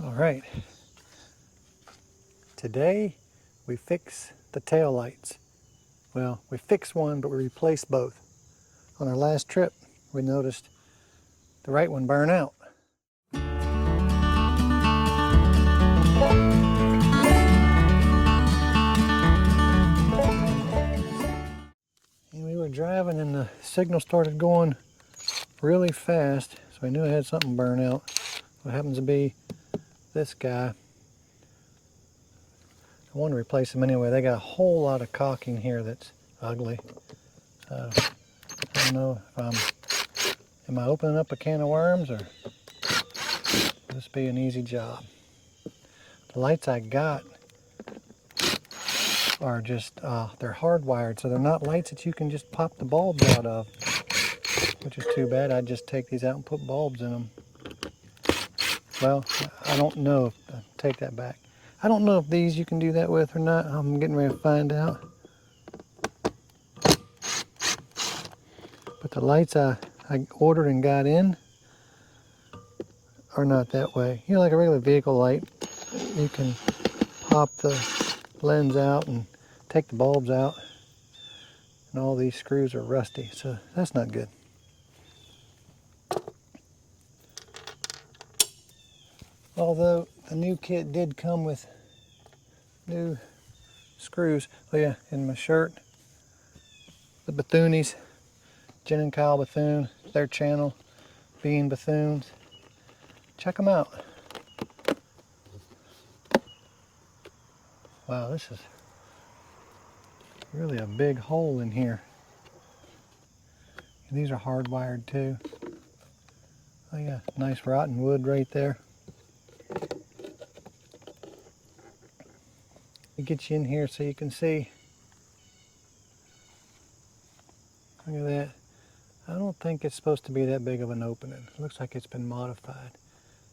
All right, today we fix the tail lights. Well, we fixed one, but we replaced both. On our last trip, we noticed the right one burn out. And we were driving and the signal started going really fast, so I knew I had something burn out. What happens to be this guy. I want to replace them anyway. They got a whole lot of caulking here that's ugly. So I don't know if am I opening up a can of worms, or will this be an easy job? The lights I got are just, they're hardwired, so they're not lights that you can just pop the bulbs out of, which is too bad. I'd just take these out and put bulbs in them. Well, I don't know if, take that back. I don't know if these you can do that with or not. I'm getting ready to find out. But the lights I ordered and got in are not that way. You know, like a regular vehicle light, you can pop the lens out and take the bulbs out, and all these screws are rusty, so that's not good. Although the new kit did come with new screws. Oh yeah, in my shirt, the Bethunes, Jen and Kyle Bethune, their channel, Being Bethunes. Check them out. Wow, this is really a big hole in here. And these are hardwired too. Oh yeah, nice rotten wood right there. It gets you in here so you can see. Look at that. I don't think it's supposed to be that big of an opening. It looks like it's been modified.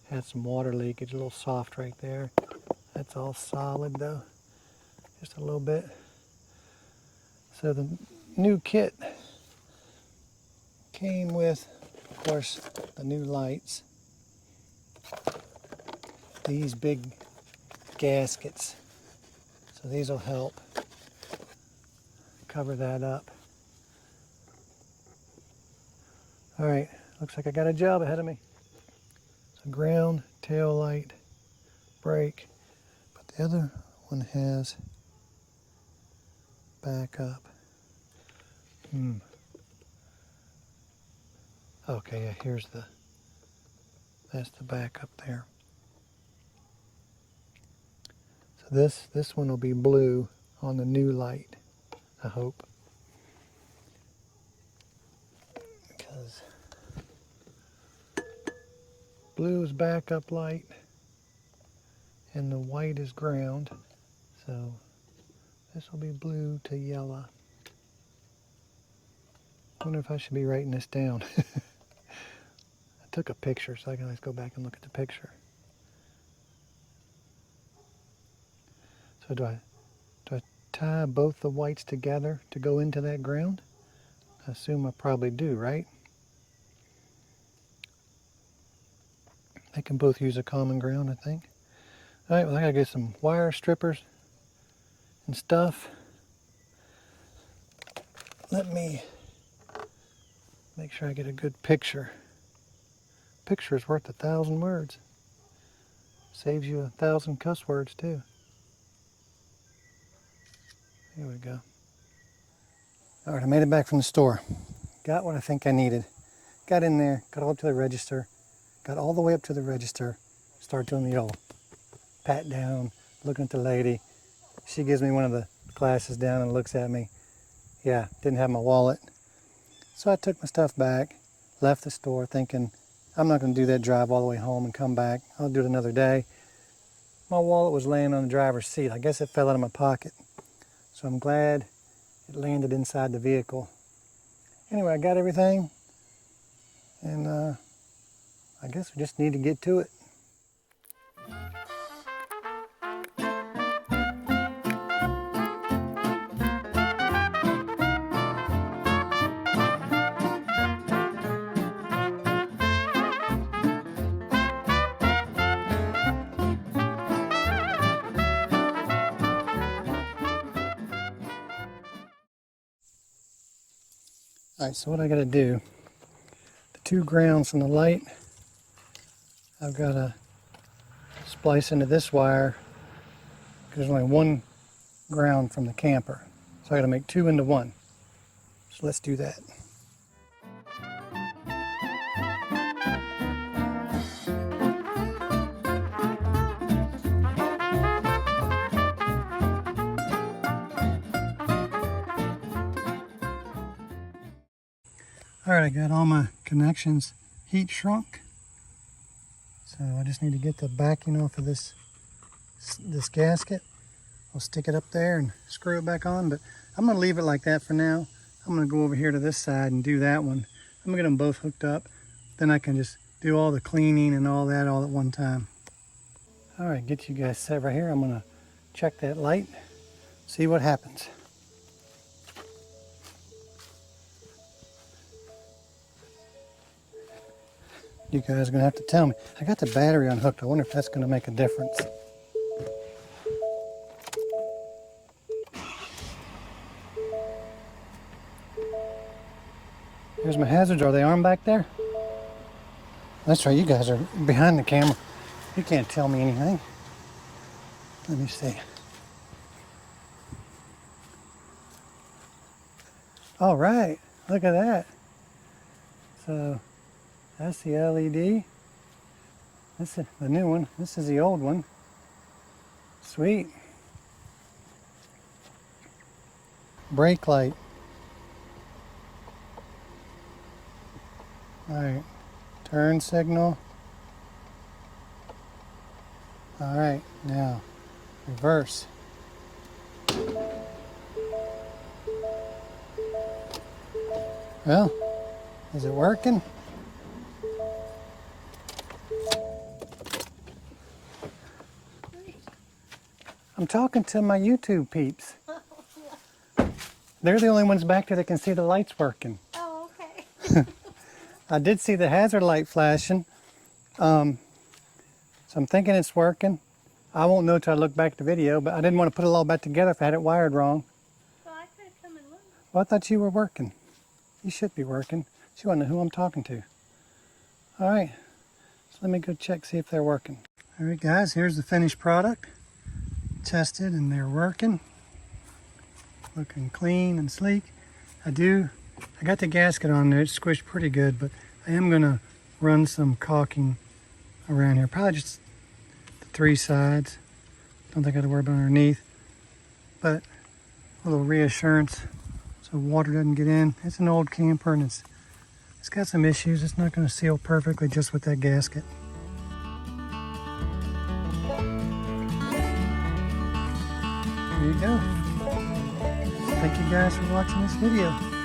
Had some water leakage, a little soft right there. That's all solid though, just a little bit. So the new kit came with, of course, the new lights. These big gaskets. So these will help cover that up. All right, looks like I got a job ahead of me. So ground, tail light, brake, but the other one has backup. Okay, yeah, here's that's the backup there. So this one will be blue on the new light, I hope. Because blue is backup light and the white is ground. So this will be blue to yellow. I wonder if I should be writing this down. I took a picture, so I can always go back and look at the picture. So do I tie both the whites together to go into that ground? I assume I probably do, right? They can both use a common ground, I think. All right, well, I gotta get some wire strippers and stuff. Let me make sure I get a good picture. Picture is worth 1,000 words. Saves you 1,000 cuss words too. Here we go. All right, I made it back from the store. Got what I think I needed. Got in there, got all up to the register, got all the way up to the register, start doing the old pat down, looking at the lady. She gives me one of the glasses down and looks at me. Yeah, didn't have my wallet. So I took my stuff back, left the store thinking, I'm not going to do that drive all the way home and come back. I'll do it another day. My wallet was laying on the driver's seat. I guess it fell out of my pocket. So I'm glad it landed inside the vehicle. Anyway, I got everything. And I guess we just need to get to it. All right, so what I gotta do, the 2 grounds from the light, I've gotta splice into this wire because there's only 1 ground from the camper. So I gotta make 2 into 1. So let's do that. All right, I got all my connections heat shrunk. So I just need to get the backing off of this gasket. I'll stick it up there and screw it back on, but I'm gonna leave it like that for now. I'm gonna go over here to this side and do that one. I'm gonna get them both hooked up. Then I can just do all the cleaning and all that all at one time. All right, get you guys set right here. I'm gonna check that light, see what happens. You guys are gonna have to tell me. I got the battery unhooked. I wonder if that's gonna make a difference. Here's my hazards. Are they armed back there? That's right, you guys are behind the camera. You can't tell me anything. Let me see. All right, look at that. So that's the LED. This is the new one. This is the old one. Sweet. Brake light. All right, turn signal. All right, now reverse. Well, is it working? I'm talking to my YouTube peeps. They're the only ones back there that can see the lights working. Oh, okay. I did see the hazard light flashing, so I'm thinking it's working. I won't know till I look back at the video, but I didn't want to put it all back together if I had it wired wrong. Well, I could come and look. Well, I thought you were working. You should be working. She wouldn't know who I'm talking to. All right, so let me go check, see if they're working. All right, guys, here's the finished product. Tested and they're working. Looking clean and sleek. I got the gasket on there. It's squished pretty good, but I am gonna run some caulking around here. Probably just the 3 sides. Don't think I have to worry about underneath, but a little reassurance so water doesn't get in. It's an old camper and it's got some issues. It's not gonna seal perfectly just with that gasket. There you go. Thank you guys for watching this video.